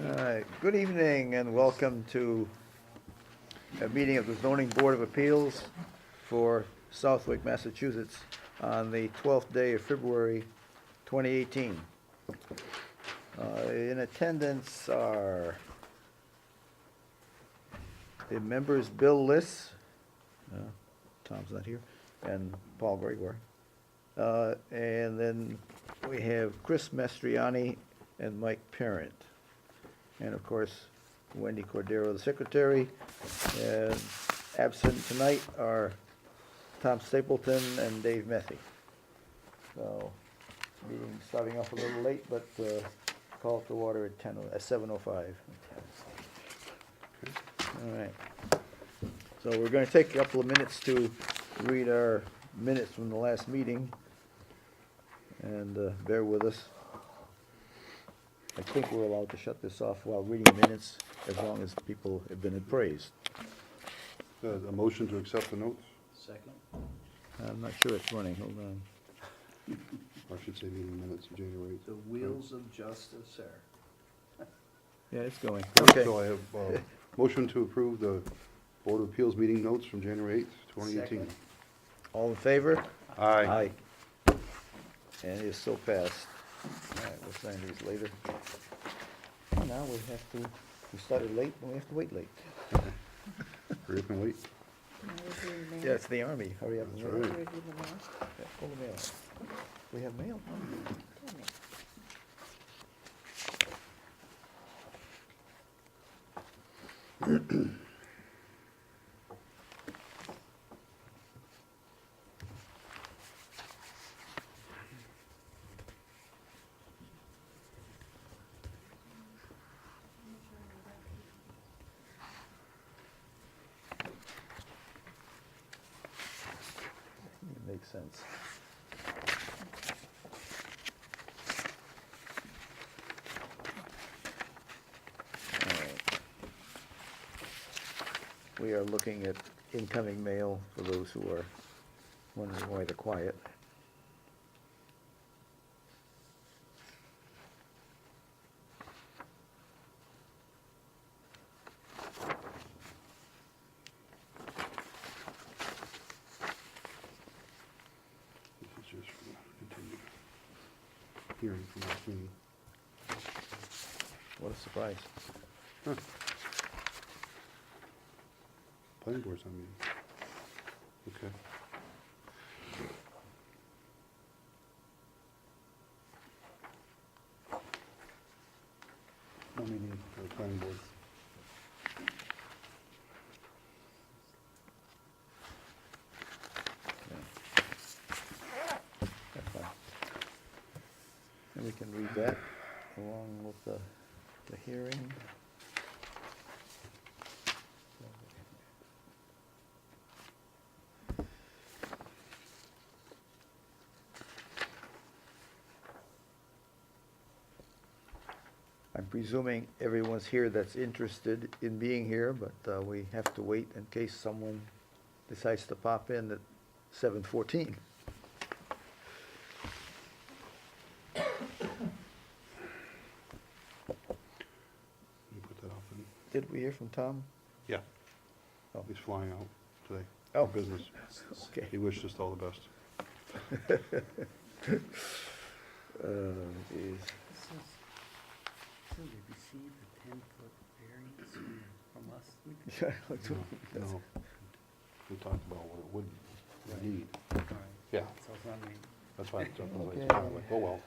All right, good evening and welcome to a meeting of the Zoning Board of Appeals for Southwick, Massachusetts on the 12th day of February 2018. In attendance are the members Bill Liss, Tom's not here, and Paul Gregoire. And then we have Chris Mastriani and Mike Parent. And of course, Wendy Cordero, the secretary. And absent tonight are Tom Stapleton and Dave Messy. So, meeting starting off a little late, but call to order at 7:05. All right. So we're going to take a couple of minutes to read our minutes from the last meeting. And bear with us. I think we're allowed to shut this off while reading minutes, as long as people have been appraised. A motion to accept the notes, Second? I'm not sure it's running, hold on. or I should say meeting minutes of January 8th. The wheels of justice, sir. Yeah, it's going, okay. So I have motion to approve the Board of Appeals meeting notes from January 8th, 2018. Second. All in favor? Aye. And it is so passed. All right, we'll sign these later. Now we have to, we started late, and we have to wait late. Hurry up and wait. Yeah, it's the Army, hurry up and That's wait. right. Yeah, pull the mail. We have mail? It makes sense. All right. We are looking at incoming mail for those who are wondering why they're quiet. This is just for the continued hearing from last meeting. What a surprise. Huh. Planning board's on meeting. Okay. No meeting for the planning board. That's fine. And we can read that along with the hearing. I'm presuming everyone's here that's interested in being here, but we have to wait in case someone decides to pop in at 7:14. You put that off then? Did we hear from Tom? Yeah. Oh. He's flying out today. Oh. For business. Okay. He wished us all the best. Geez. So we received a 10-foot variance from us? Yeah, that's- No. We talked about what it would Right. need. Alright. Yeah, So it's not me. that's why it's up in the way. Okay. It's kind of like, oh, well,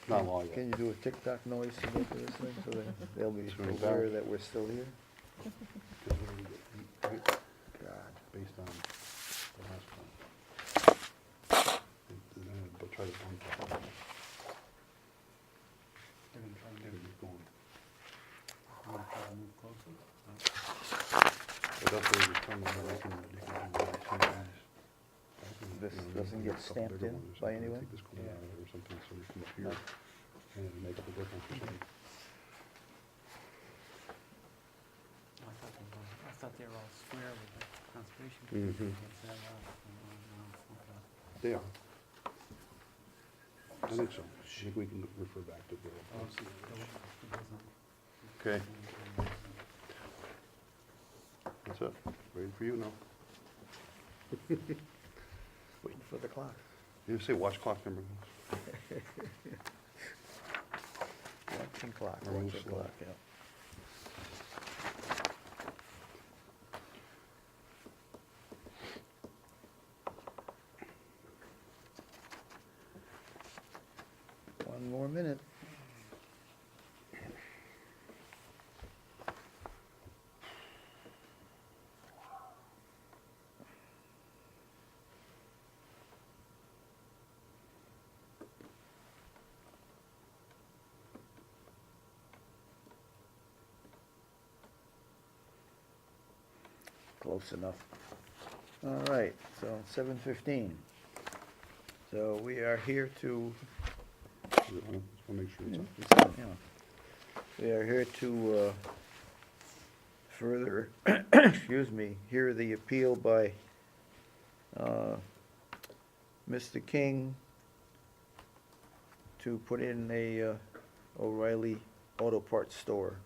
not law yet. Can you do a tick-tock noise to get to this thing, so that they'll be Swing it aware back. that we're still here? Because we're gonna get beat, right? God. Based on the last one. And then they'll try to bump that. They're gonna try They're to just going. move closer. But that's where we're trying to make it, they can do that sometimes. This You know, doesn't maybe get a couple stamped bigger in ones or by something, anyone? Take this corner Yeah. out of it or something, so we come up here No. and make up the difference or something. I thought they were all square with the conservation. Mhm. Commission. They are. I think so. I think we can refer back to the. Oh, so Okay. That's it. Waiting for you now. Waiting for the clock. You say watch clock number. Watching clock, Or move watching slow. clock, yeah. One more minute. Close enough. All right, so 7:15. So we are here to Is it on? Just wanna make sure it's on. Yeah. We are here to further, excuse me, hear the appeal by Mr. King to put in a O'Reilly Auto Parts store.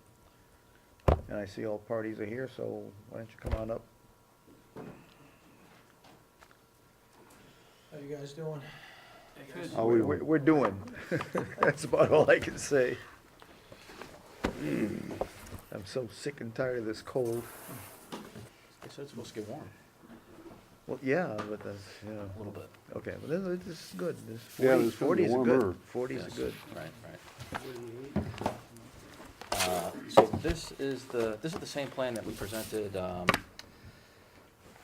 And I see all parties are here, so why don't you come on up? How you guys doing? How we We're doing? we're doing. That's about all I can say. I'm so sick and tired of this cold. They said it's supposed to get warm, Well, yeah, but that's, you know. a little bit. Okay, well, this is good. This Yeah, 40 this could be 40s are warmer. good. 40s Yes, are good. Right. So this is the same plan that we presented,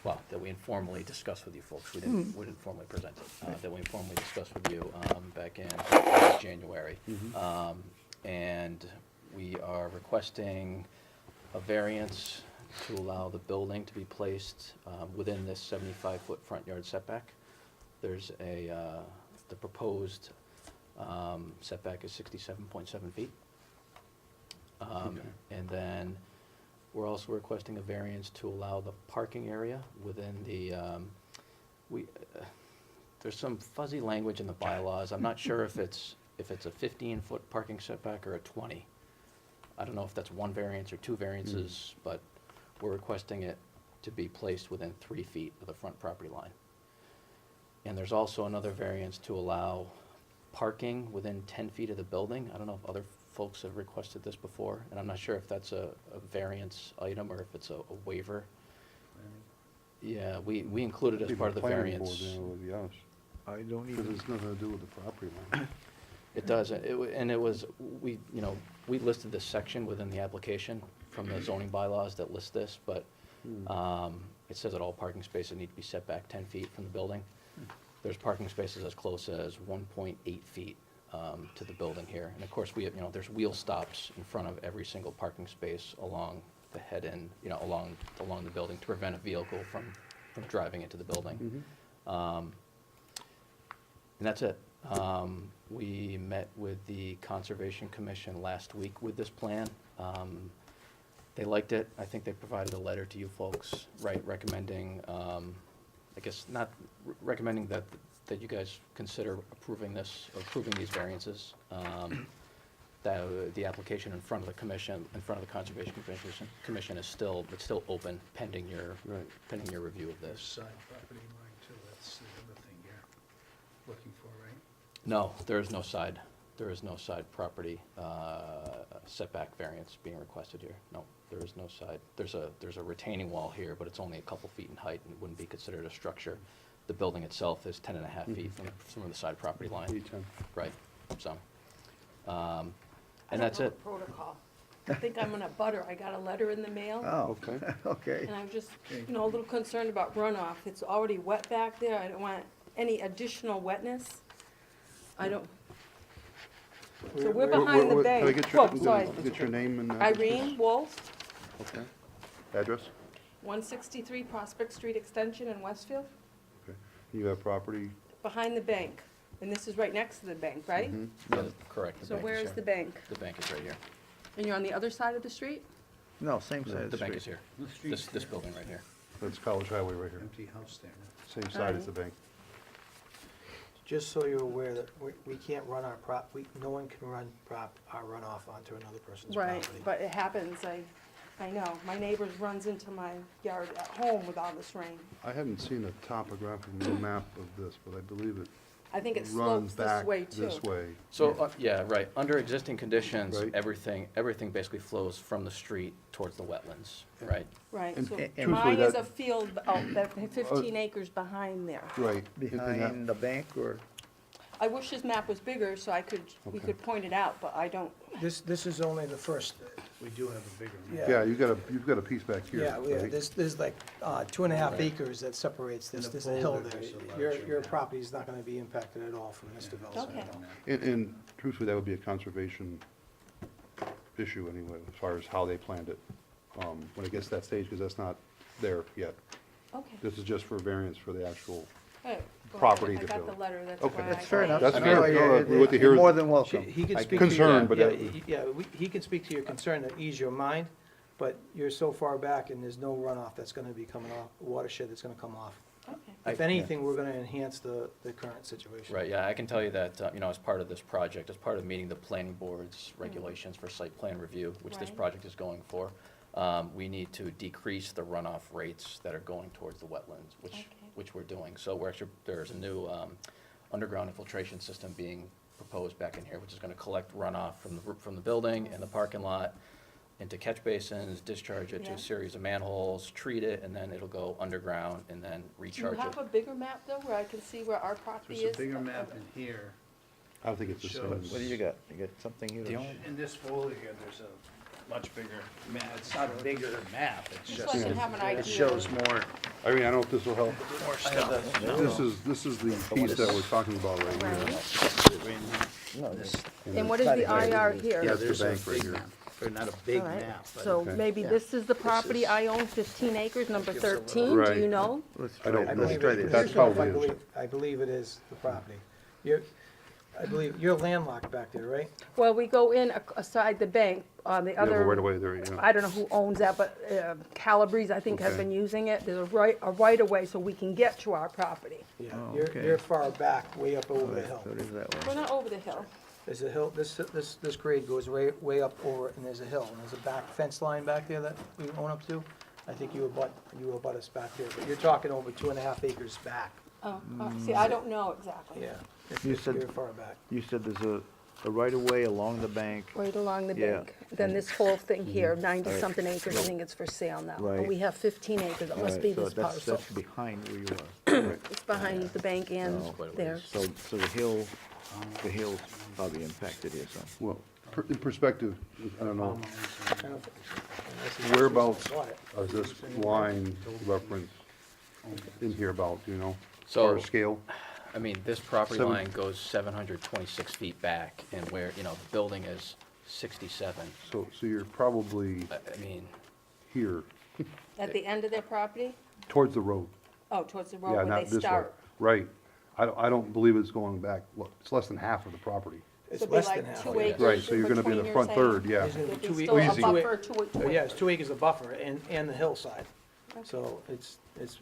well, that we informally discussed with you folks. We didn't formally present it, that we informally discussed with you back in January. And we are requesting a variance to allow the building to be placed within this 75-foot front yard setback. There's the proposed setback is 67.7 feet. And then we're also requesting a variance to allow the parking area within the, there's some fuzzy language in the bylaws. I'm not sure if it's a 15-foot parking setback or a 20. I don't know if that's one variance or two variances, but we're requesting it to be placed within 3 feet of the front property line. And there's also another variance to allow parking within 10 feet of the building. I don't know if other folks have requested this before, and I'm not sure if that's a variance item or if it's a waiver. Yeah, we included as part of the variance. Be honest, I don't because even, it's nothing to do with the property line. It does, and it was, we listed this section within the application from the zoning bylaws that list this, but it says that all parking spaces need to be set back 10 feet from the building. There's parking spaces as close as 1.8 feet to the building here. And of course, we have, there's wheel stops in front of every single parking space along the head end, along the building to prevent a vehicle from driving into the building. And that's it. We met with the Conservation Commission last week with this plan. They liked it. I think they provided a letter to you folks, right, recommending, I guess, not recommending that you guys consider approving these variances. That the application in front of the commission, in front of the Conservation Commission is still open pending your review of this. Side property line too, that's the other thing you're looking for, right? No, there is no side property setback variance being requested here. No, there is no side. There's a retaining wall here, but it's only a couple feet in height and wouldn't be considered a structure. The building itself is 10.5 feet from the side property line. E10. Right, so, and that's it. Protocol. I think I'm in a butter. I got a letter in the mail, oh, Okay. okay. and I'm just, a little concerned about runoff. It's already wet back there. I don't want any additional wetness. I don't. So we're behind the Can I bank. get your, Whoa, sorry. get your name and address, please? Irene Wolf, Okay. Address? 163 Prospect Street Extension in Westfield, Okay. You have property? behind the bank. And this is right next to the bank, right? Mhm. Yeah, correct. So where is the bank? The bank is right here. And you're on the other side of the street? No, same side of The the bank is street. here. The street's This building right here. That's College Highway right here. empty house there. Same side as the bank. just so you're aware that we can't run our no one can run our runoff onto another person's property. Right, but it happens, I know. My neighbors runs into my yard at home with all this rain. I haven't seen a topographical map of this, but I believe it I think it runs slopes this back way too. this way. So, yeah, right, under existing conditions, Right. everything basically flows from the street towards the wetlands, right? Right, And so truthfully, mine is that- a field, that 15 acres behind there. Right. and that- Behind the bank or? I wish this map was bigger so we Okay. could point it out, but I don't. This is only the first, We do have a bigger map. yeah. Yeah, you've got a piece back here. Yeah, right? there's like 2.5 acres that separates this, And the there's a hill boulder there. is a Your larger map. property's not gonna be impacted at all from this development. Okay. And truthfully, that would be a conservation issue anyway, as far as how they planned it, when it gets to that stage, because that's not there yet. Okay. This is just for variance for the actual, All right, go property ahead. to I got build. the letter, that's Okay. why I. That's fair enough. That's I mean, fair. yeah, No, yeah, what to hear you're is- more than welcome. He can I speak can- to your, Concern, but yeah, that- yeah, he can speak to your concern to ease your mind, but you're so far back and there's no runoff that's gonna be coming off, watershed that's gonna come off. Okay. If anything, we're gonna enhance the current situation. Right, yeah, I can tell you that, as part of this project, as part of meeting the planning board's regulations for site plan review, which this Right. project is going for, we need to decrease the runoff rates that are going towards the wetlands, Okay. which we're doing. So we're actually, there's a new underground infiltration system being proposed back in here, which is gonna collect runoff from the building and the parking lot into catch basins, discharge it to Yeah. a series of manholes, treat it, and then it'll go underground and then Do you recharge it. have a bigger map though, where I can see where our property There's is? a bigger map in here. I think it's the same. Shows- What do you got? You got something here? The only- In this folder here, there's a much bigger map. It's not a bigger map, it's Just so I just, can have an idea. it shows more, Irene, I don't know if this will help. more stuff. This is the piece that we're talking about right here. Right. No, This- And what is the IR here? Yeah, That's the there's a bank right big here. map, or not a big All right. map, but. So Okay. maybe this is the property I own, 15 acres, number Gives a little- 13, do Right. you know? Let's I try, don't- I let's believe try it- this. That's probably I is. believe it is the property. I believe, you're landlocked back there, right? Well, we go in aside the bank, on the You have a right other, away there, yeah. I don't know who owns that, but Calabrese, I think, has Okay. been using it. There's a right of way so we can get to our property. Yeah, Oh, you're, okay. you're far back, way up over the hill. So it is that We're way. not over the hill. There's a hill, this grade goes way up over, and there's a hill, and there's a back fence line back there that we own up to. I think you abut us back there, but you're talking over 2.5 acres back, Oh, see, I don't know exactly. yeah. If You if said- you're far back. You said there's a right of way along the bank. Right along the Yeah. bank. Then this whole thing here, 90-something acres, I Right. think it's for sale now. Right. But we have 15 acres, it must Alright, be so this that's- parcel. That's behind where you are. It's behind the bank and Oh, there. So the hill's probably impacted here, so. Well, in perspective, I don't know, Kind of- unless you- whereabouts bought it. is this line reference in here about, do you know? So- Or scale? I mean, this property Seven- line goes 726 feet back, and where, the building is 67. So you're probably I mean, here, At the end of their property? towards the road. Oh, towards the Yeah, road where not they this way. start. Right. I don't believe it's going back, look, it's less than half of the property. It's So it'd be less like than half. 2 yeah. acres. Right, so you're gonna be in the between, front you're third, saying? yeah. There's gonna There'd be be 2 still a acres. buffer, two Yeah, it's 2 acres of buffer and the hillside. So it's,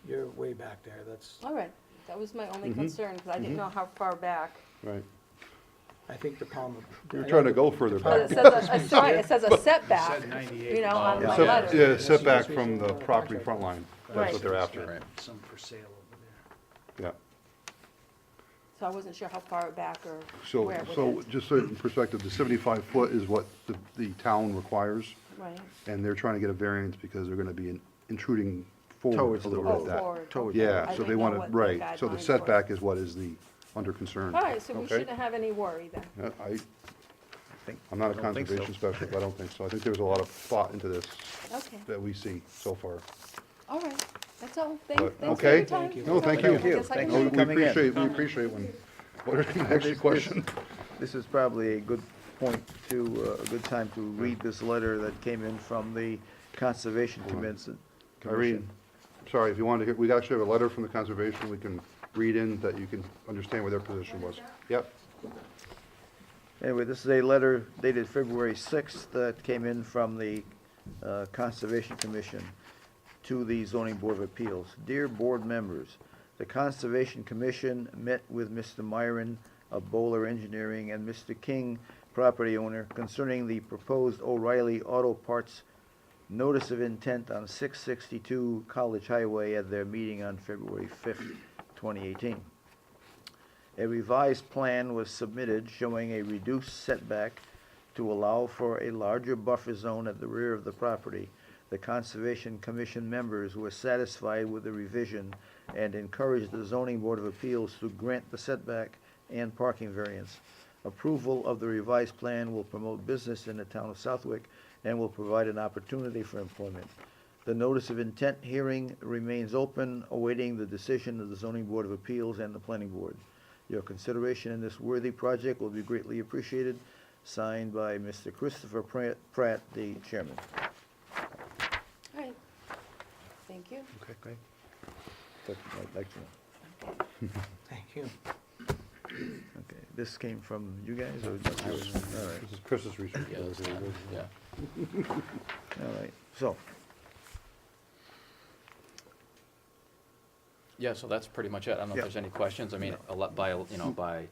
you're way back there, that's, All right, that was my only Mhm. concern, because I didn't know how far back. Right. I think the Palmer. You're trying to go further But back. it says, right, it says a setback, said 98. you know, on Oh, my Set- letter. Yeah, setback from the property front line. That's Right. what they're after. Right. Some for sale over there. Yeah. So I wasn't sure how far back or So, where it so was. just so in perspective, the 75 foot is what the town requires, Right. and they're trying to get a variance because they're gonna be intruding forward Towards a the little road. bit of that. Forward, Towards okay. the I Yeah, so didn't they know wanna, what the right, so the guidelines were. setback is what is the, under concern. All right, so we Okay? shouldn't have any worry then. Yeah, think- I'm not a I don't think so. conservation specialist, I don't think so. I think there's a lot of thought into this Okay, that we see so far. all right, that's all. But, Thanks for okay. your time. Thank you. No, thank Okay, you. I guess I Thank can you. go. We coming in. appreciate when, what are the next This- question? This is probably a good point to, a good time to read this letter that came in from the Conservation Commission. Irene, sorry, if you wanted to hear, we actually have a letter from the conservation we can read in that you can understand what their position was. Yep. Anyway, this is a letter dated February 6th that came in from the Conservation Commission to the Zoning Board of Appeals. Dear Board members, The Conservation Commission met with Mr. Myron of Bowler Engineering and Mr. King, property owner, concerning the proposed O'Reilly Auto Parts notice of intent on 662 College Highway at their meeting on February 5th, 2018. A revised plan was submitted showing a reduced setback to allow for a larger buffer zone at the rear of the property. The Conservation Commission members were satisfied with the revision and encouraged the Zoning Board of Appeals to grant the setback and parking variance. Approval of the revised plan will promote business in the town of Southwick and will provide an opportunity for employment. The notice of intent hearing remains open, awaiting the decision of the Zoning Board of Appeals and the Planning Board. Your consideration in this worthy project will be greatly appreciated. Signed by Mr. Christopher Pratt, the chairman. All right. Thank you. Okay, great. I'd like to know. Thank you. Okay, this came from you guys, or just yours? All right, This is Chris's research. Yeah, that's fine. Yeah. all right, so, Yeah, so that's pretty much it. I don't know if Yeah. there's any questions. I mean, a lot by, by,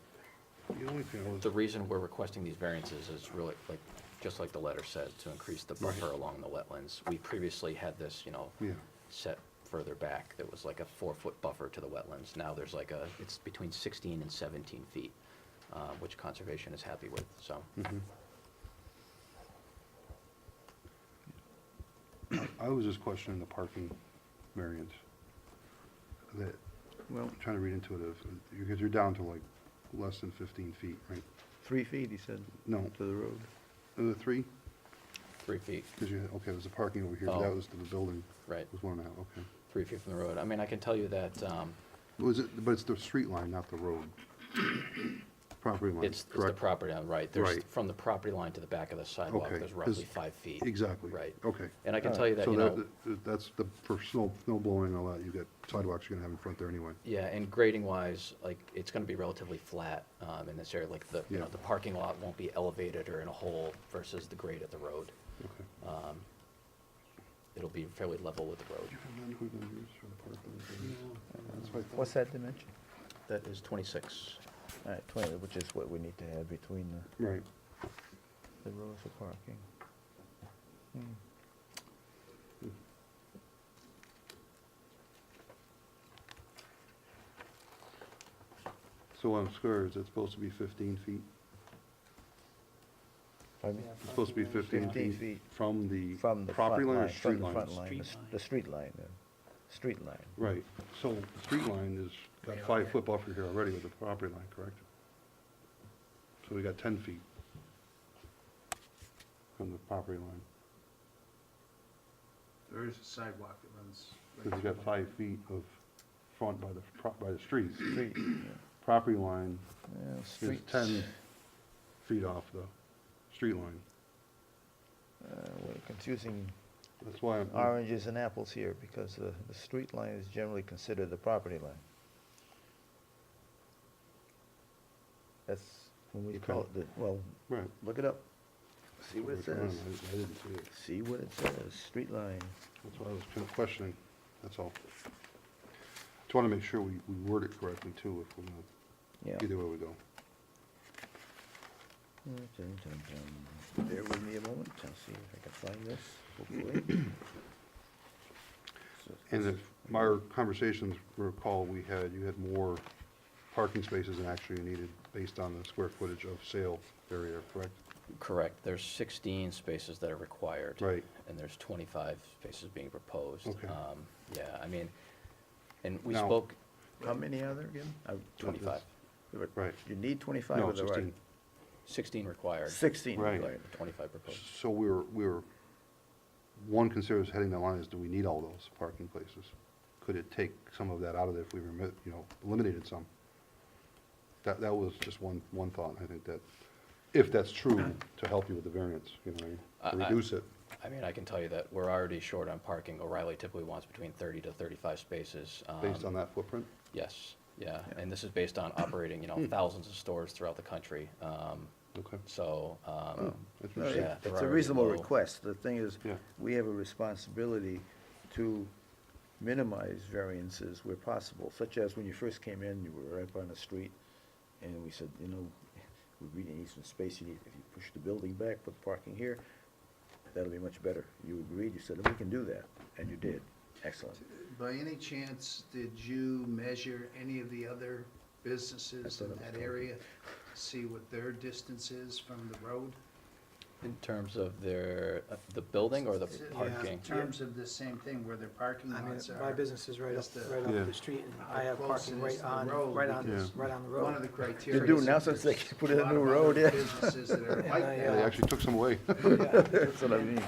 The only thing I was, the reason we're requesting these variances is really, like, just like the letter said, to increase the buffer Right. along the wetlands. We previously had this, yeah, set further back. There was like a 4-foot buffer to the wetlands. Now there's like it's between 16 and 17 feet, which conservation is happy with, so. mhm. I was just questioning the parking variance. That, well, I'm trying to read into it, because you're down to like less than 15 feet, right? 3 feet, he said, No, to the road. the 3? 3 feet, Because you, okay, there's a parking over here, but Oh. that was to the building, right, was 1.5, okay. 3 feet from the road. I mean, I can tell you that, Was it, but it's the street line, not the road. Property line, it's the correct? property line, right. There's, Right. from the property line to the back of the sidewalk, Okay, there's roughly 'cause- 5 feet. Exactly. Right. Okay. And I can Alright. tell you that, So you know, that's the, for snow blowing and all that, you got sidewalks you're gonna have in front there anyway. yeah, and grading wise, like, it's gonna be relatively flat, in this area, like, Yeah. the parking lot won't be elevated or in a hole versus the grade at the road. Okay. It'll be fairly level with the road. What's that dimension? That is 26. All right, 20, which is what we need to have between Right. the rows of parking. So on squares, it's supposed to be 15 feet? Pardon me? It's supposed to be 15 15 feet feet from the From the property front line or line, street from the line? front line, Street the line. the street line, the street line. Right, so the street line is, got Way out 5-foot buffer here already with the property line, correct? So we got 10 feet from the property line. There is a sidewalk that runs. right Because you got through 5 feet of front by the street. Street, yeah. Property line Yeah, is streets. 10 feet off the street line. We're confusing That's why I'm, oranges and apples here, because the street line is generally considered the property line. That's when we Okay. call it, well, right. look it up. See what it Which one? says. I didn't see it. See what it says, street line. That's why I was kind of questioning, that's all. Just want to make sure we word it correctly too, if we're Yeah. not, either way we go. Bear with me a moment, I'll see if I can find this, hopefully. And if my conversations recall, you had more parking spaces than actually you needed based on the square footage of sale area, correct? Correct. There's 16 spaces that are required. Right. And there's 25 spaces being proposed. Okay. Yeah, I mean, and we Now- spoke, How many are there again? 25, Right. You need 25 No, with the right? 16. 16 required. 16. Right. required. 25 proposed. So one considers heading the line is, do we need all those parking places? Could it take some of that out of it if we eliminated some? That was just one thought, I think that, if that's true, to help you with the variance, to reduce it. I mean, I can tell you that we're already short on parking. O'Reilly typically wants between 30 to 35 spaces. Based on that footprint? Yes, yeah, and this is based on operating, thousands of stores throughout the country. Okay. So, That's No, what Yeah, it- they're It's a already reasonable low. request. The thing is, Yeah. we have a responsibility to minimize variances where possible, such as when you first came in, you were right on the street, and we said, you know, we really need some space, you need, if you push the building back, put parking here, that'll be much better. You agreed, you said, we can do that, and you did. Excellent. By any chance, did you measure any of the other businesses thought in it was that talking. area? See what their distance is from the road? In terms of their, the building or the Yeah, parking? In terms of the same thing, where their parking I mean, lots are. my business is right up, Just, right Yeah. up the street, and I have How close parking it is right to the on, road, right on, because- right on the One of road. the criteria. do is now that since they there's put in a lot of new other road, yeah. Businesses that are And like I, Yeah, that. they actually took some away. That's what I mean.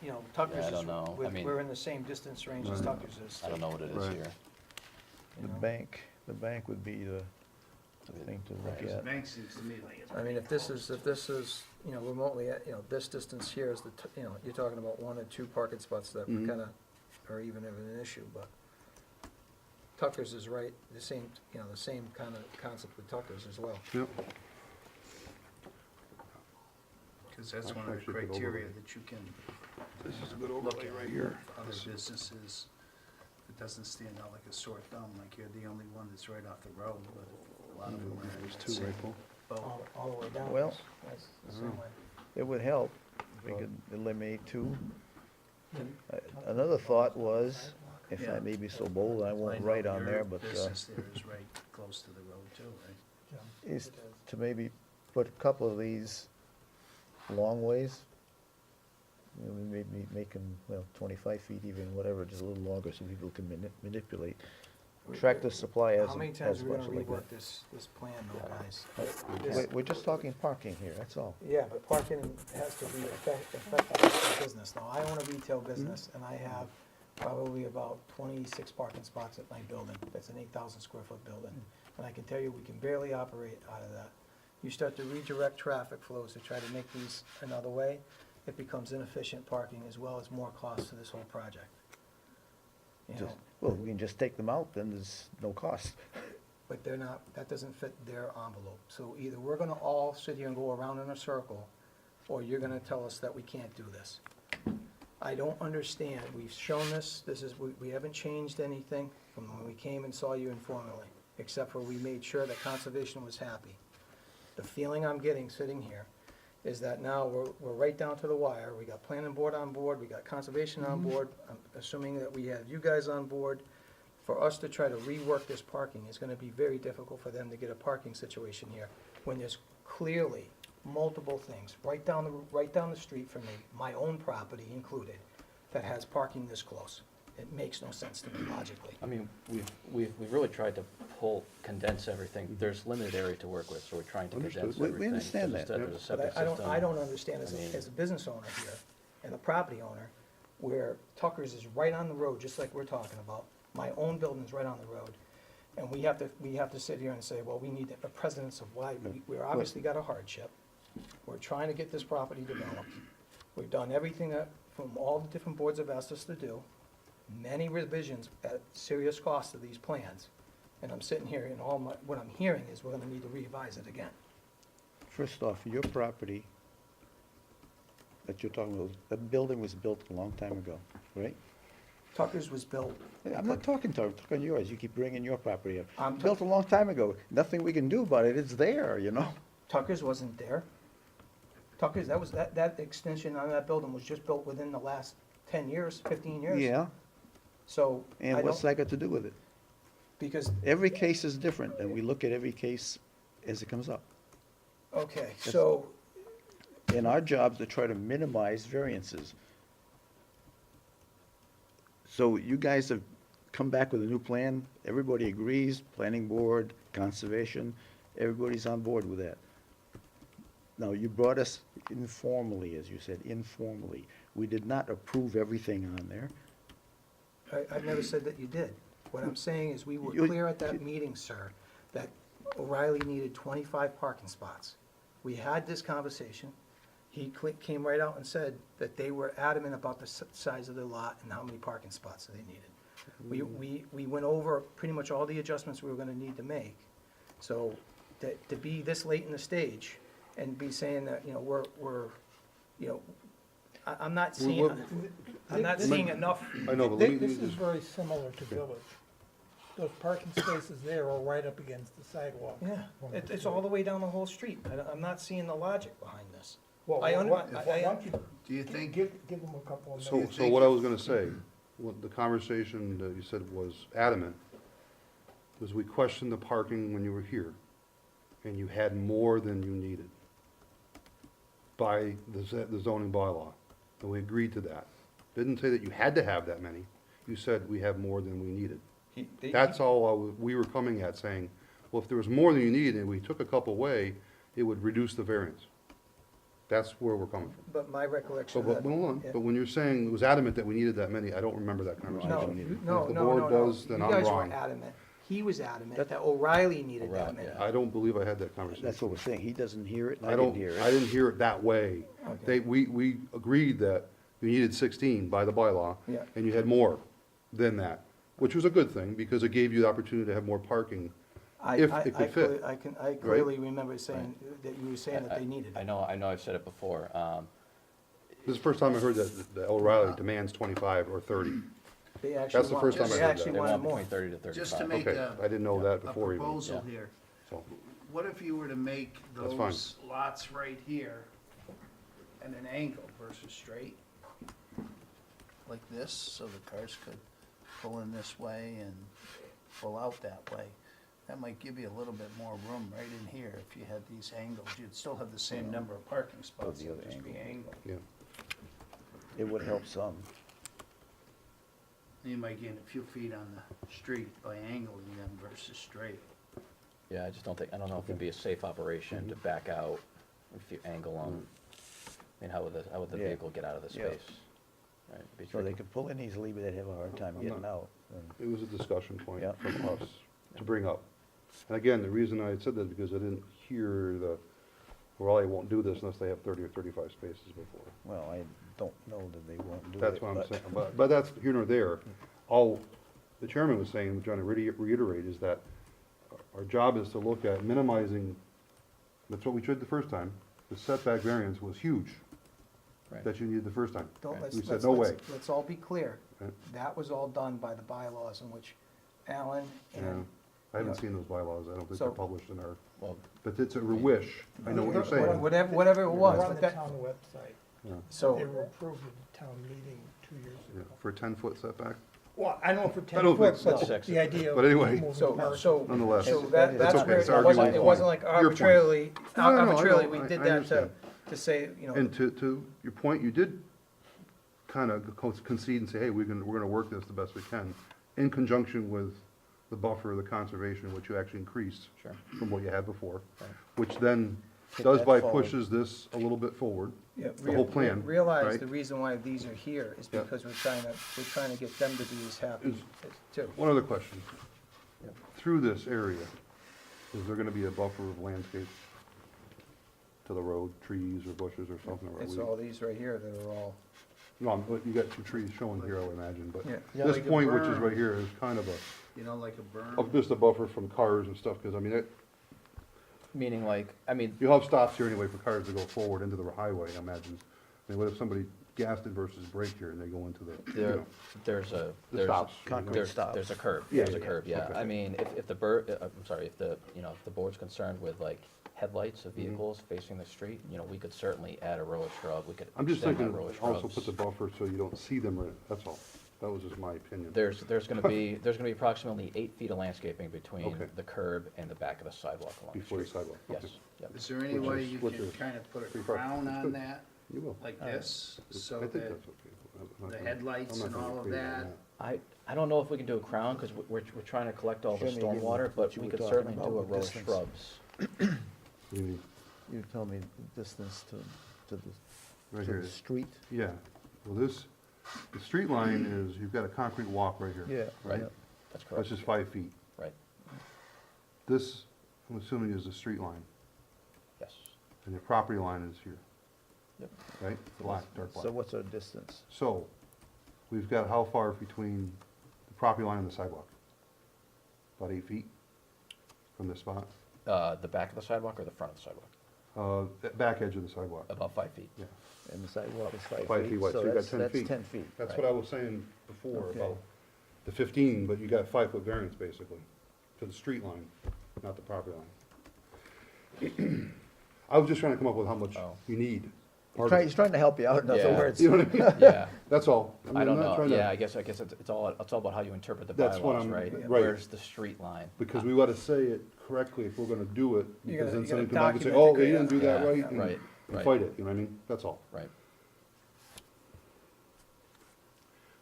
You know, Tucker's Yeah, I is, don't know. I mean- we're in the same distance range as Right. Tucker's is. I don't know what it is Right. here. you know. The bank would be the thing to look The at. bank seems to me like it's. I mean, if this is, you know, remotely, you know, this distance here is you know, you're talking about 1 or 2 parking spots that Mhm. kinda are even of an issue, but Tucker's is right, the same, you know, the same kind of concept with Tucker's as well. Yep. Because that's I'll one of the actually put criteria overlay. that you can This is a good look overlay at right here. for other businesses. It doesn't stand out like a sore thumb, like you're the only one that's right off the road, but a lot of them are in There's that 2, same right, Paul? boat. All the way down. Well- That's the same way. It would help if we could eliminate 2. Another thought was, if I Yeah. may be so bold, I I won't know write on your there, but, business there is right close to the road too, right? is to maybe put a couple of these long ways. You know, maybe make them, well, 25 feet even, whatever, just a little longer so people can manipulate. Tractor Supply has How many has times a are we bunch gonna of like rework this plan though, Yeah. guys? that. This- We're just talking parking here, that's all. Yeah, but parking has to be effective for business. Now, I own a retail business, and I have probably about 26 parking spots at my building. That's an 8,000 square foot building. And I can tell you, we can barely operate out of that. You start to redirect traffic flows to try to make these another way, it becomes inefficient parking as well as more cost to this whole project. You know, Just- Well, we can just take them out, then there's no cost. but they're not, that doesn't fit their envelope. So either we're gonna all sit here and go around in a circle, or you're gonna tell us that we can't do this. I don't understand, we've shown this, we haven't changed anything from when we came and saw you informally, except for we made sure that conservation was happy. The feeling I'm getting sitting here is that now we're right down to the wire, we got planning board on board, we got conservation on board, I'm assuming that we have you guys on board. For us to try to rework this parking is gonna be very difficult for them to get a parking situation here, when there's clearly multiple things, right down the street from me, my own property included, that has parking this close. It makes no sense to me logically. I mean, we've really tried to condense everything. There's limited area to work with, so we're trying to Understood. condense We everything. understand There's a- that. There's a But septic I system. don't understand I as mean- as a business owner here, and a property owner, where Tucker's is right on the road, just like we're talking about. My own building's right on the road, and we have to sit here and say, well, we need a precedence of why, we're obviously got a hardship. We're trying to get this property developed. We've done everything that, from all the different boards have asked us to do, many revisions at serious cost to these plans. And I'm sitting here and what I'm hearing is we're gonna need to revise it again. First off, your property that you're talking about, that building was built a long time ago, right? Tucker's was built, I'm not talking to, I'm talking yours, you keep bringing your property I'm up. Built a long time ago, nothing we can do about it, it's there, you know? Tucker's wasn't there. Tucker's, that extension on that building was just built within the last 10 years, 15 years. Yeah, So, I and what's don't, that got to do with it? because, Every case is different, and we look at every case as it comes up. okay, so, And our job is to try to minimize variances. So you guys have come back with a new plan, everybody agrees, planning board, conservation, everybody's on board with that. Now, you brought us informally, as you said, informally. We did not approve everything on there. I've never said that you did. What I'm saying is, we were You- clear at that meeting, sir, that O'Reilly needed 25 parking spots. We had this conversation. He came right out and said that they were adamant about the size of their lot and how many parking spots they needed. We went over pretty much all the adjustments we were gonna need to make. So, to be this late in the stage and be saying that, you know, we're, you know, I'm not We- seeing, we- I'm not seeing enough. I know, but let me, This is just- very similar to Village. Those parking spaces there are right up against the sidewalk. Yeah, it's all the way down the whole street. I'm not seeing the logic behind this. Well, I under- why I- don't you Do you think, give them a couple of so, minutes? so what I was gonna say, what the conversation that you said was adamant, was we questioned the parking when you were here, and you had more than you needed by the zoning bylaw, and we agreed to that. Didn't say that you had to have that many, you said we have more than we needed. That's all we were coming at, saying, well, if there was more than you needed, and we took a couple away, it would reduce the variance. That's where we're coming from. But my So, recollection but, that. hold on, yeah. but when you're saying it was adamant that we needed that many, I don't remember that No, conversation. no, If the no, board no, no. does, then You I'm guys wrong. were adamant. He was adamant That- that O'Reilly needed that O'Reilly, many. yeah. I don't believe I had that conversation. That's what we're saying, he doesn't hear it, and I I didn't don't, hear I it. didn't hear it that way. Okay. We agreed that you needed 16 by the bylaw. Yeah. And you had more than that, which was a good thing, because it gave you the opportunity to have more parking. If it could fit, I clearly remember saying, that you were saying that they needed I it. know I've said it before. This is the first time I heard that O'Reilly demands 25 or 30. They That's actually the want, first time I they heard actually that. They wanted want more. between 30 to 35. just to make Okay, a, I didn't know that a before even. proposal Yeah. here, So, what if you were to make That's fine. those lots right here at an angle versus straight? Like this, so the cars could pull in this way and pull out that way. That might give you a little bit more room right in here if you had these angles. You'd still have the same number of parking spots, the it'd other just be angled. yeah. It would help some. You might gain a few feet on the street by angling them versus straight. Yeah, I don't know if it'd be a safe operation to back out if you angle them. I mean, how would the Yeah. vehicle get out of the Yeah. space? Right, it'd be So they tricky. could pull in easily, but they'd have a hard time I'm getting not- out. And It was a discussion point Yeah. from us to bring up. And again, the reason I had said that is because I didn't hear O'Reilly won't do this unless they have 30 or 35 spaces before. Well, I don't know that they won't do it. That's what I'm but- saying, but that's here nor there. All the chairman was saying, trying to reiterate, is that our job is to look at minimizing, that's what we did the first time. The setback variance was huge, Right. that you needed the first time. Don't, We said, no way. let's all be clear. Right. That was all done by the bylaws in which Alan Yeah. and. I haven't seen those bylaws, I don't think So- they're published in our, Well, but it's a wish, I know what you're saying. Whatever it was, They're on but the that, town website. Yeah. so. They were approved at the town meeting 2 years Yeah, ago. for a 10-foot setback, Well, I don't know for I 10 don't think foot, so. but Six. the idea of. But anyway. moving So, cars. so, nonetheless. so That's that's okay, where, it's it arguable wasn't, it wasn't like point. Your point. arbitrarily, No, no, no, I know, arbitrarily, we did I that understand. to say, you know, And to your point, you did kind of concede and say, hey, we're gonna work this the best we can, in conjunction with the buffer, the conservation, which you actually increased Sure. from what you had before, Right. which then Hit does that by forward. pushes this a little bit forward. yeah, the whole plan, realize right? the reason why these are here is Yeah. because we're trying to get them to be as happy Is- too. One other question. Yep. Through this area, is there gonna be a buffer of landscape to the road, trees or bushes or something? or are It's we- all these right here that are all, No, but you got some trees showing here, I would imagine, but Yeah. Yeah, this like a point, which is berm. right here, is kind of You know, like a a, berm. just a buffer from cars and stuff, because I mean, meaning like, I mean, you'll have stops here anyway for cars to go forward into the highway, I imagine. I mean, what if somebody gassed it versus braked here and they go into the, you there, know, there's a, the there's, stops? Concrete there's, stops. there's a curb, Yeah, there's a yeah, curb, yeah. okay. I mean, if the I'm sorry, if the, you know, if the board's concerned with like headlights of Mhm. vehicles facing the street, you know, we could certainly add a row of shrub, we could I'm just extend that thinking, row of also shrubs. put the buffer so you don't see them, that's all. That was just my opinion. There's gonna be approximately 8 feet of landscaping between Okay. the curb and the back of the sidewalk along the Before the street. sidewalk. Yes, Okay. yep. Is there any Which way is- you which can is kind of put a pretty far. crown That's on good. that, You will. like this, so I think that that's okay. I'm not the gonna- headlights I'm not and gonna all of agree on that- I don't know if we can do a crown, because we're trying to collect all the Show me again stormwater, what but you we were could talking certainly about do a with row of distance. shrubs. You mean, You tell me the distance to right the here. street? Yeah, well, the street line is, you've got a concrete walk right here. Yeah. Right. yeah. That's That's correct, just 5 feet. right, This, I'm assuming, is the street line, yes. and the property line is here. Yep. Right, black, dark black. So what's our distance? So, we've got how far between the property line and the sidewalk? About 8 feet from this spot? The back of the sidewalk or the front of the sidewalk? Back edge of the sidewalk, About 5 feet. yeah. And the sidewalk is 5 feet. 5 feet wide, so you got that's- 10 That's feet. 10 feet. That's right. what I was saying before Okay. about the 15, but you got 5-foot variance basically to the street line, not the property line. I was just trying to come up with how much Oh. you need. He's trying to help you out, in other Yeah. words. You know what I mean? Yeah, That's all. mean, I I'm don't not know, trying to- yeah, I guess it's all about how you interpret the That's what bylaws, I'm- right? right. Where's the street line? Because we gotta say it correctly if we're gonna do it, You because gotta- then you somebody gotta come back and say, document oh, it, they yeah. didn't do that Yeah, right, and right, and right. fight it, you know what I mean? That's all. Right.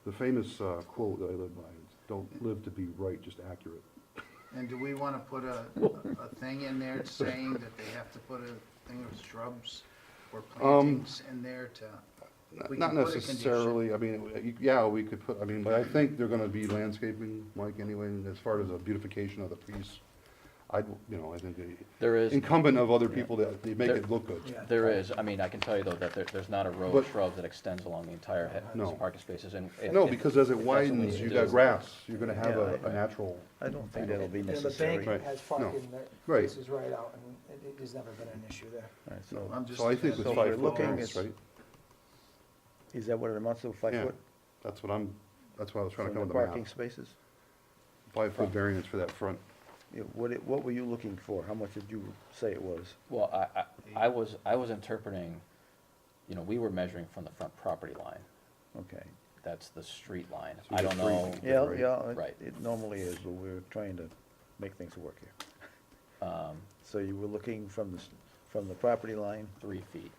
The famous quote that I live by is, don't live to be right, just accurate. And do we wanna put a thing in there saying that they have to put a thing of shrubs or plantings in there to? We Not can put a condition. necessarily, I mean, yeah, we could put, I mean, but I think they're gonna be landscaping, Mike, anyway, as far as the beautification of the piece. I think There is, incumbent of other people that they make There- it look good. Yeah. there is, I mean, I can tell you though, that there's not a row But- of shrubs that extends along the entire head, No. parking spaces, and. No, if- because as it if that's what we widens, need to you do- got grass, you're gonna have Yeah, a natural, I don't think that'll be And the necessary. bank Right. has No. parking that Right. faces right out, and it has never been an issue there. Right, so, I'm just. so I think So with we're 5 foot looking variance, at- right? is that what it amounts to, 5 Yeah. foot? That's what I was trying to from come the with the parking math. spaces? 5-foot variance for that front. Yeah, what were you looking for? How much did you say it was? Well, I was interpreting, we were measuring from the front property line, Okay. that's the street line. So I you don't got 3 know, feet. Yeah, Right. yeah, Right. it normally is, but we're trying to make things work here. um, So you were looking from the property line, 3 feet,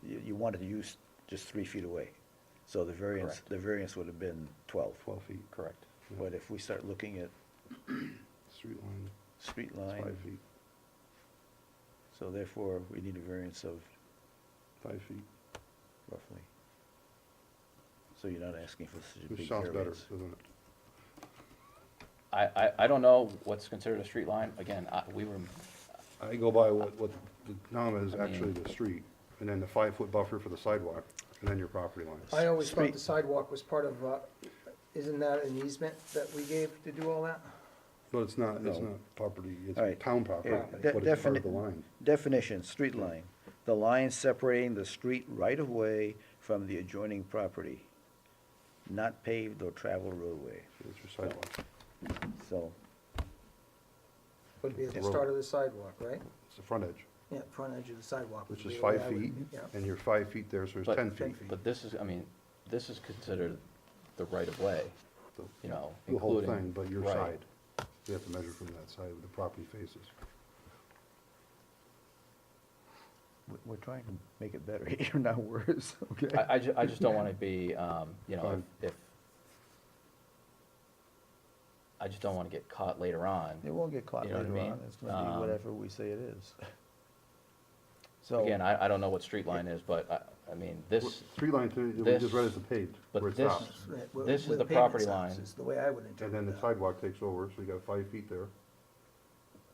you wanted to use just 3 feet away. So the variance, Correct. the variance would have been 12. 12 feet. correct. But if we start looking at Street line, street is line, 5 feet. so therefore we need a variance of 5 feet. roughly. So you're not asking for such a Which big sounds better, variance. doesn't it? I don't know what's considered a street line, again, we were, I go by what the town is I mean- actually the street, and then the 5-foot buffer for the sidewalk, and then your property line. I always thought Street- the sidewalk was part of, isn't that an easement that we gave to do all that? But it's not No. property, it's All right. town property, Yeah, but it's part of definite- the line. Definition, street line, the line separating the street right-of-way from the adjoining property, not paved or traveled roadway. So it's your sidewalk. So, Would be at the Road. start of the sidewalk, right? It's the front edge, Yeah, front edge of the sidewalk. would which be is the way 5 I would- feet, Yeah. and you're 5 feet there, so it's But- 10 10 feet. feet. but this is considered the right of way, The- you know, The whole including. thing, but your right. side. You have to measure from that side where the property faces. we're trying to make it better here, not worse, okay? I just don't wanna be, Fine. if, I just don't wanna get caught later on. It won't get caught You know what I later mean? on, it's gonna be Um, whatever we say it is. So, Again, I don't know what street line is, but I mean, this, Street line, we this- just read as the paved, but where it this- stops. Right, where- This is where the pavement property stops line. is the way I would And interpret then the that. sidewalk takes over, so you got 5 feet there. And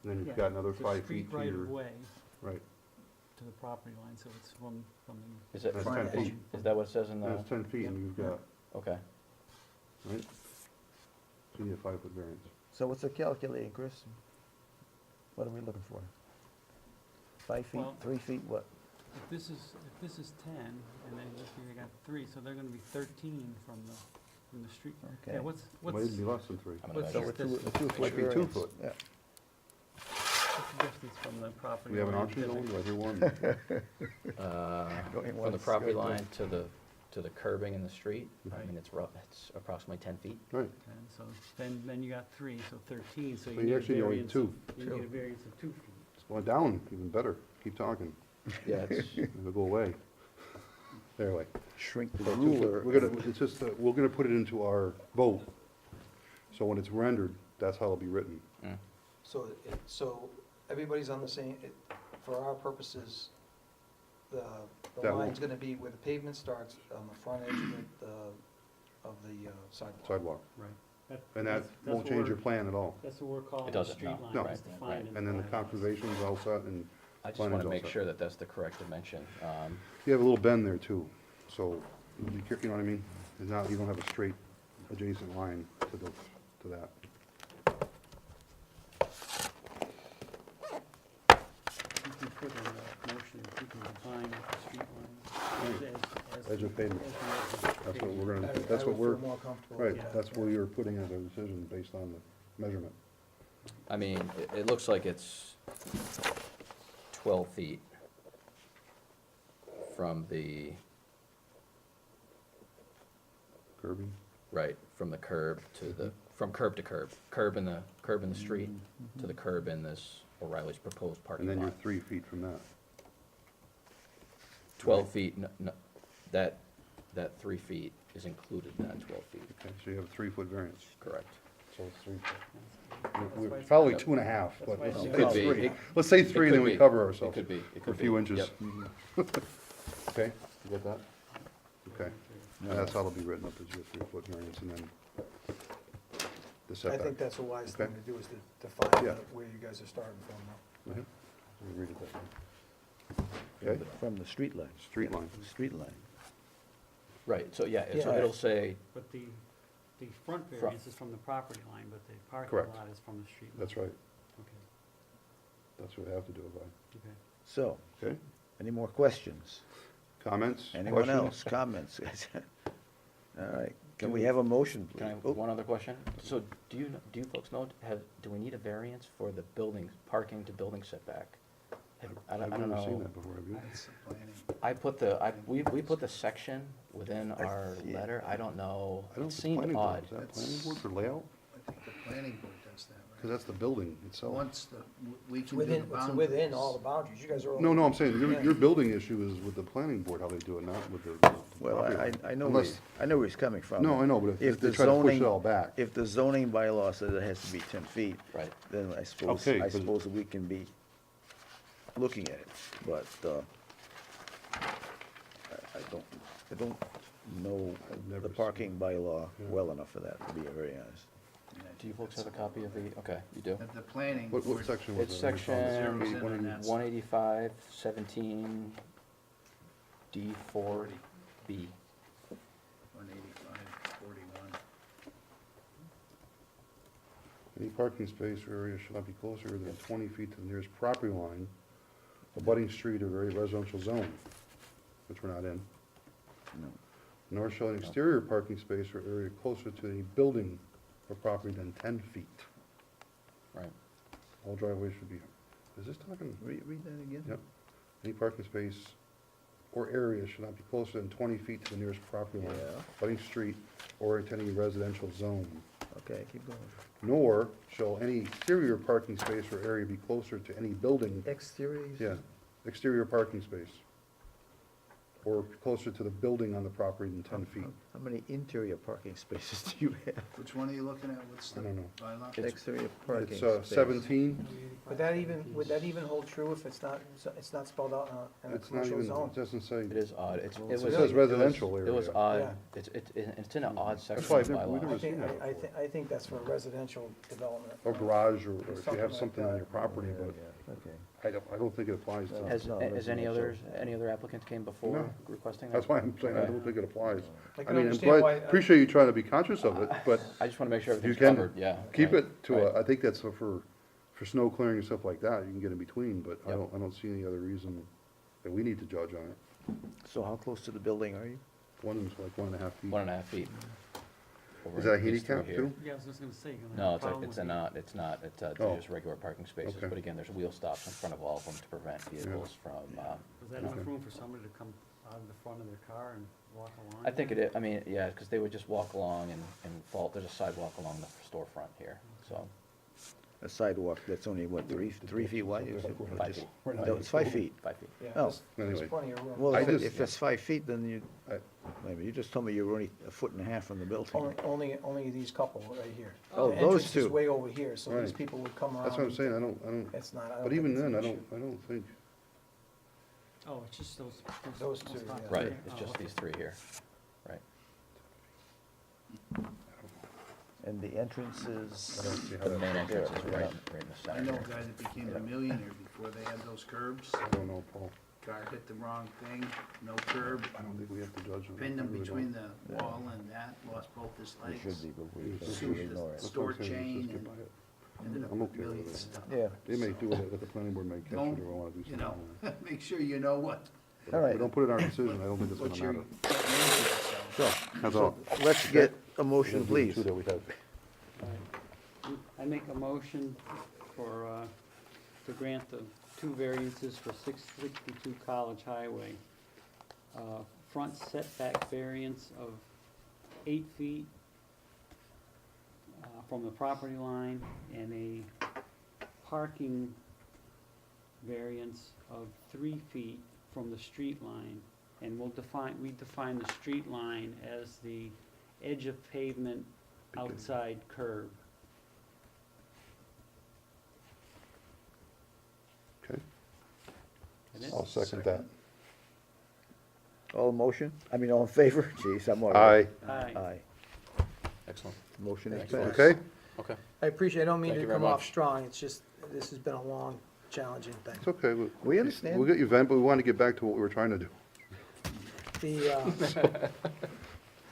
then Yeah, you've got another it's a 5 street feet to right your, of way right, to the property line, so it's from is it, that's Front 10 edge. feet. is that what it says in the, That's 10 feet, and you've got, okay. right? So you need a 5-foot variance. so what's the calculating, Chris? What are we looking for? 5 feet, Well- 3 feet, what? if this is 10, and then this year you got 3, so they're gonna be 13 from the street. Okay. Yeah, what's Might be less than 3. I'm gonna What's So measure. a two, a this? 2-foot Might be variance. 2 foot. Yeah. the distance from the property? We have an line option to the- going, do I hear one? Going From the once, property going line to the curbing in the street, I Right. mean, it's approximately 10 feet. Right, And so then you got 3, so 13, so so you you need a actually only variance. 2. You need a variance of 2 feet. Well, down, even better, keep talking, Yeah, it's, it'll go away. Anyway. Shrink the So ruler. We're gonna, it's just, we're gonna put it into our vote, so when it's rendered, that's how it'll be written. So everybody's on the same, for our purposes, the That line's will- gonna be where the pavement starts on the front edge of the sidewalk. Sidewalk, Right. and that That's won't what change your we're- plan at all. That's what we're calling It a doesn't, street no. line. No. It's defined in And then the bylaws. conservation's all set, and I just Planning's wanna all make set. sure that that's the correct dimension. you have a little bend there too, so, you know what I mean? And now you don't have a straight adjacent line to that. You can put in a motion, you can define the street line. edge of pavement. That's what we're gonna, I that's what would we're, feel more comfortable right, with that, that's yeah. where you're putting as a decision based on the measurement. I mean, it looks like it's 12 feet from the, Curbing, right, from the curb to the, from curb to curb. Curb in the street to the curb in this O'Reilly's proposed and parking then you're lot. 3 feet from that. 12 feet, that 3 feet is included in that 12 feet, Okay, so you have a 3-foot variance, correct? so it's 3 foot. why We're it's- probably Yep. 2.5, but That's why let's it's- say Could be. 3. It- Let's say it 3, then could we be. cover It ourselves could be, it for a could few be. inches. Yep. Okay, you get that? Okay, and that's how it'll be written up, as your 3-foot variance, and then the I setback. think that's a wise thing Okay. to do, is to define Yeah. where you guys are starting from now. Mhm. We read it that way. Okay, From the street line. street line. Street line. Right, so yeah, so Yeah. it'll say, But the front Front. variance is from the property line, but the parking Correct. lot is from the street line. That's right, Okay, that's what we have to do it by. okay. So, Okay, any more questions? comments? Anyone questions? else, comments? All right, can we have a motion, please? can I have Oh, one other question? So do you folks know, do we need a variance for the building, parking to building setback? I don't I've never seen know. that before, have you? That's the planning. I put we put the section within our yeah. letter, I don't know, I don't, it the seemed planning board, odd. is that planning board for layout? I think the planning board does that, Because right? that's the building itself. Once we It's can do the within, boundaries. it's within all the boundaries, you guys are all. No, no, I'm saying, Yeah. your building issue is with the planning board, how they do it, not with the. Well, property I line. I know where Unless- he's coming from. No, I know, but if If they the try to push zoning- it all back. If the zoning bylaw says it has to be 10 feet, Right, then I suppose, Okay, I but- suppose we can be looking at it, but, I don't know I've never the seen parking bylaw Yeah. well enough for that, to be very honest. Yeah, do you folks have a copy of the, okay, you do? At the planning What board. section was it? It's section Zeros in and that's- 185, 17, D4B. 185, 41. Any parking space or area shall not be closer than 20 feet to the nearest property line, abutting street or area residential zone, which we're not in. No. Nor shall an exterior parking space or area closer to any building or property than 10 feet. Right. All driveways should be, is this talking, Read that again? yep. Any parking space or area should not be closer than 20 feet to the nearest property line, Yeah. abutting street or to any residential zone. Okay, keep going. Nor shall any exterior parking space or area be closer to any building, Exterior? yeah, exterior parking space, or closer to the building on the property than 10 feet. How many interior parking spaces do you have? Which one are you looking at? What's the I don't know. bylaw? Exterior parking It's space. 17, Would that even hold true if it's not spelled out in a it's not commercial even, zone? it doesn't say, It is odd, it It was. says residential It was area. odd, Yeah. it's in an odd section why of I've the never- we bylaw. never I think, seen that before. I think that's for residential development. or garage, or if you Something have like something that. on your property, but Okay. I don't think it applies No. to, Has, No, has any residential. others, any other applicants came before No. requesting that? that's why I'm saying I Okay. don't think it applies. I I can mean, I'm understand why. glad, appreciate you trying to be conscious of it, but I just wanna make sure you everything's can covered, yeah. keep right, it to right. I think that's for snow clearing and stuff like that, you can get in between, but Yep. I don't see any other reason that we need to judge on it. So how close to the building are you? One is like 1.5 feet. 1.5 feet. over Is that a these through handicap here. too? Yeah, I was just gonna say. you're gonna No, have a it's problem with they're Oh. just regular parking spaces, Okay. but again, there's wheel stops in front of all of them to prevent vehicles from, Was that enough Okay. room for somebody to come out of the front of their car and walk along? I think it is, I mean, yeah, because they would just walk along and fall, there's a sidewalk along the storefront here, so. A sidewalk that's only, what, 3 feet wide? Is it? Or 5 just- feet. No, it's 5 feet. 5 feet. Yeah, Oh. there's Anyway. plenty of room. Well, I if just- if it's 5 feet, then you, I- maybe, you just told me you were only 1.5 feet from the building. Only these couple right here. Oh, The those entrance is two. way over here, so these Right. people would come around. That's what I'm saying, I don't, It's not, I don't but think even it's an then, I issue. don't think, Oh, it's just those. Those two, spots. yeah. Right, Okay. it's Oh, just okay. these three here, right. And the entrance is, I don't see how The that. main entrance is Yeah. right in the I center know a here. guy that became a millionaire before they had those curbs. I don't know, Paul, Car hit the wrong thing, no curb, I don't think we have to judge on that. pinned I him really between don't. the wall and that, lost both his we legs. should be, but we It's should sued ignore That's it. what I'm Store saying, let's chain just get and- by it. Ended up I'm with okay with millions it. of stuff. Yeah. They may do it, but the planning board may catch it, Don't, or wanna do you something. know, on it. make sure you know All right. If we don't put it in our decision, I don't think it's What gonna you're matter. getting into, so. So, That's all. let's get a motion, We're gonna do the please. two that we have. I make a motion for, to grant the two variances for 662 College Highway. Front setback variance of 8 feet from the property line, and a parking variance of 3 feet from the street line. And we define the street line as the edge of pavement outside curb. Okay, And it- I'll second that. All in motion? I mean, all in favor? Jeez, I'm all Aye, Aye. Aye. Excellent. Motion is Thank you. passed. okay? Okay. I appreciate, I don't mean Thank to you very come off much. strong, it's just, this has been a long, challenging thing. It's okay. We understand. We'll get you vent, but we want to get back to what we were trying to do. The,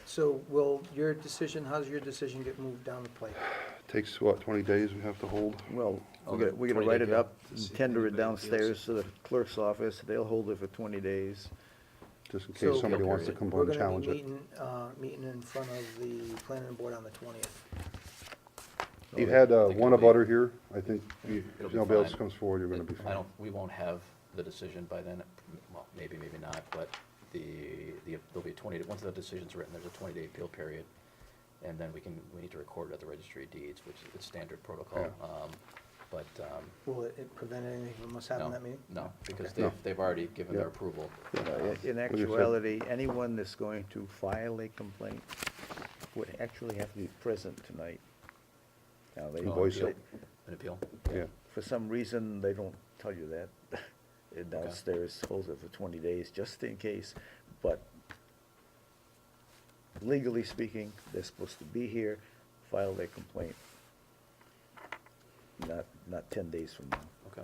so will your decision, how's your decision get moved down the plate? Takes, what, 20 days we have to hold? Well, Okay, we're gonna 20-day write it appeal. up and tender it downstairs to the clerk's office. They'll hold it for 20 days. Just in So- case somebody wants to Period. come We're and gonna challenge be it. meeting in front of the planning board on the 20th. You had I think one it'll be- abutter here. I think It'll if be nobody else fine. comes forward, you're going to be I fine. don't, we won't have the decision by then, well, maybe, maybe not, but there'll be a 20, once the decision's written, there's a 20-day appeal period. And then we need to record it at the registry of deeds, which is the standard protocol. Yeah. But, Will it prevent anything from us no, having that meeting? no, because No. they've already given their Yeah. approval. In actuality, anyone that's going to file a complaint would actually have to be present tonight. Now, they, Voice appeal. it. An appeal? Yeah, for some reason, they don't tell you that. It downstairs holds it for 20 days, just in case. But legally speaking, they're supposed to be here, file their complaint. Not 10 days from now. Okay.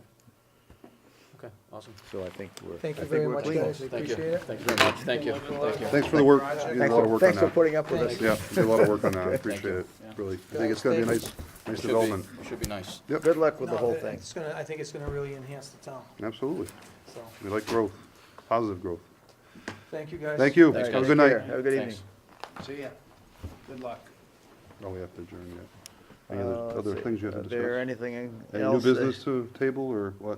Okay, awesome. So I think we're. Thank you I think very we're much, clean. guys, I Thank you. appreciate it. Thank you very much. Thank you. Thank you. thanks for the work. You did a lot of work on Thanks for that. putting up with us. Yeah, you did a lot of work on that. I appreciate it, Yeah. really. I think it's going to be a nice Should be- development. Should be nice. Yep, Good luck with the No, whole thing. It's gonna, I think it's gonna really enhance the town, absolutely. so, We like growth, positive growth. thank you guys. Thank you. All Have right, a take good night. care. Have a good evening. Thanks. See ya. Good luck. Oh, we have to adjourn yet. Any other Let's see. things you have to Is there discuss? anything Any new else? business to table or what?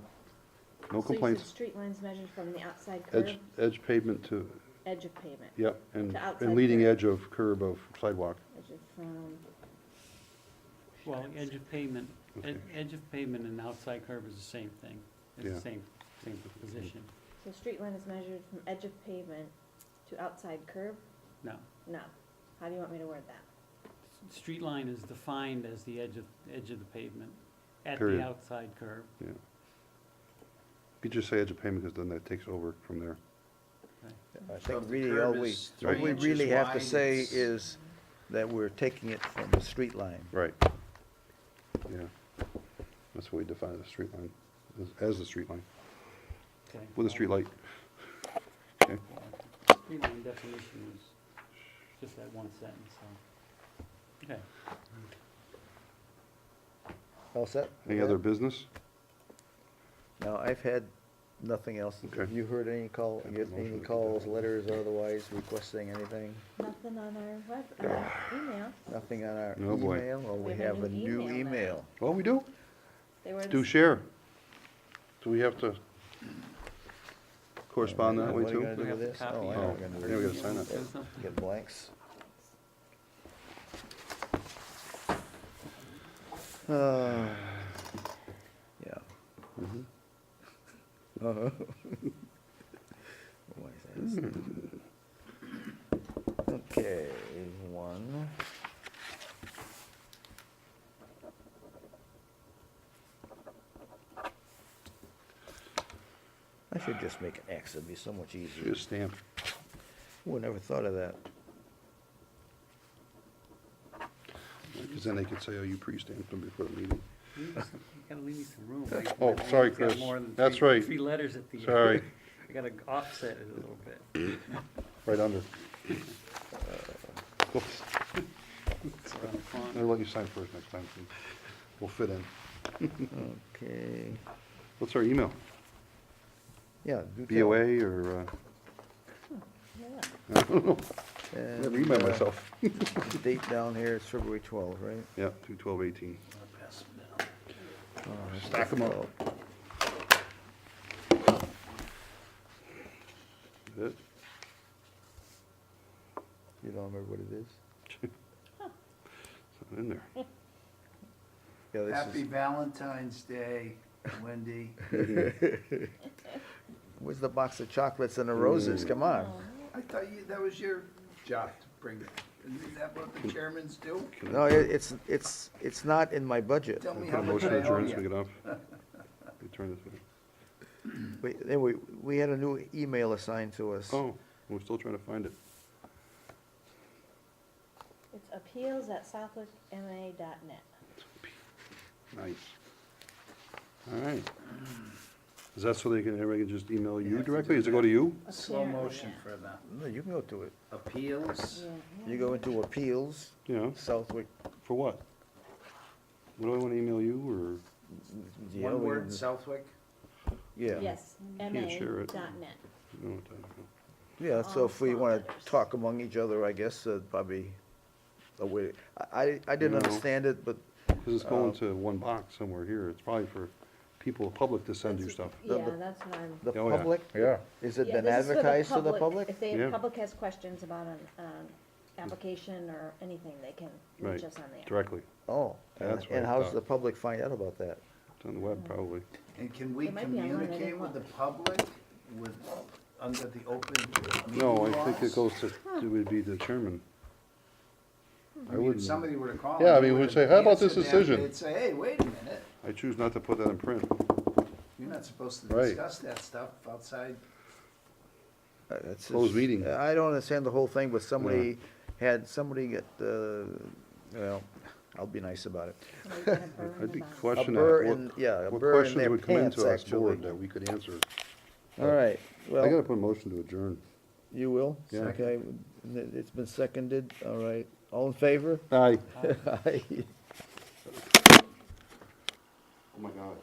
No So complaints? you said street lines measured from the outside curb, Edge pavement to, edge of pavement, yep, and To outside leading curb. edge of curb of sidewalk. edge of from, Well, edge of pavement, Okay. edge of pavement and outside curb is the same thing. It's Yeah. the same position. so street line is measured from edge of pavement to outside curb? No. No. How do you want me to word that? Street line is defined as the edge of the pavement at Period. the outside curb. Yeah. You could just say edge of pavement because then that takes over from there. Okay. I So think if the really curb all we, is what 3 we inches really have to wide, say it's- is that we're taking it from the street line. Right. Yeah. That's what we define the street line, as the street line, Okay. with a street light. Okay. Street line definition is just that one sentence, so. Okay. All set? Any other business? No, I've had nothing else. Okay. Have you heard any any calls, letters, or otherwise requesting anything? Nothing on our email. Nothing on our Oh, boy. email? Or we We have have a a new new email now. email? Well, we do. They were, Do share. Do we have to correspond that way What are you too? gonna do We have with to this? copy Oh, I it. know Oh, we're gonna do yeah, we this. gotta sign that. There's no- Get blanks. Yeah. Mhm. Why is that? Okay, one. I should just make an X, it'd be so much easier. Just stamp. Who never thought of that? Because then they could say, oh, you pre-stamped them before the meeting. You gotta leave me some room. Oh, sorry, It's got Chris. more than That's three- right. 3 letters at the end. Sorry, I gotta offset it a little bit. right under. Oops. It's around the font. I'll let you sign first next time. So we'll fit in. Okay, What's our email? Yeah, do tell. BOA or, Yeah. I don't know. And, Never email myself. the date down here is February 12th, right? Yeah, 2/12/18. I'll pass them down. Oh, that's Stack 'em up. difficult. Is it? You don't remember what it is? It's not in there. Yeah, this Happy is, Valentine's Day, Wendy. where's the box of chocolates and the roses? Come on. I thought that was your job to bring it. Isn't that what the chairmans do? No, it's not in my budget. Tell me Put how a much motion I to owe adjourn, you. speak it up. We turn this way. We had a new email assigned to us. Oh, we're still trying to find it. It's appeals@southwickma.net. Nice. All right. Is that so everybody can just email You you have to directly? do Does it go to that. you? Slow Apparently, motion yeah. for them. No, you can go to it. Appeals, You go into appeals, Yeah, Southwick. for what? What do I want to email you, yeah, one we- word, Southwick. Yeah, Yes, Can't share it. ma.net. or, you know, what the- yeah, so All if we small wanna letters. talk among each other, I guess, probably a way, I didn't No. understand it, but This is going to one box somewhere here. It's probably for people, public to send you That's- stuff. The- Yeah, the- that's what I'm. the Oh, yeah. public, Yeah. is it Yeah, been this is for the advertised to the public? If the Yeah. public has questions about an application or anything, they can reach Right, us on there. directly. Oh, That's and what I how's thought. the public find out about that? It's on the web, probably. And can we It might be online, I communicate didn't with the look. public with, under the open meeting No, I think laws? it goes to, it would be the chairman. I mean, if somebody were to call. Yeah, I and mean, you we'd would say, "How about this answer them," decision?" They'd say, hey, wait a minute, I choose not to put that in print. you're not supposed to Right. discuss that stuff outside. That's Closed just- meeting. I don't understand the whole thing, but somebody get, well, I'll be nice about it. So we can burn I'd be the box. questioning burr that. in- yeah, a What burr in questions their would come pants, into us actually. board that we could answer? All right, I gotta well, put a motion to adjourn. you will? Yeah. Okay, it's been seconded, all right. All in favor? Aye. Aye. Oh, my God.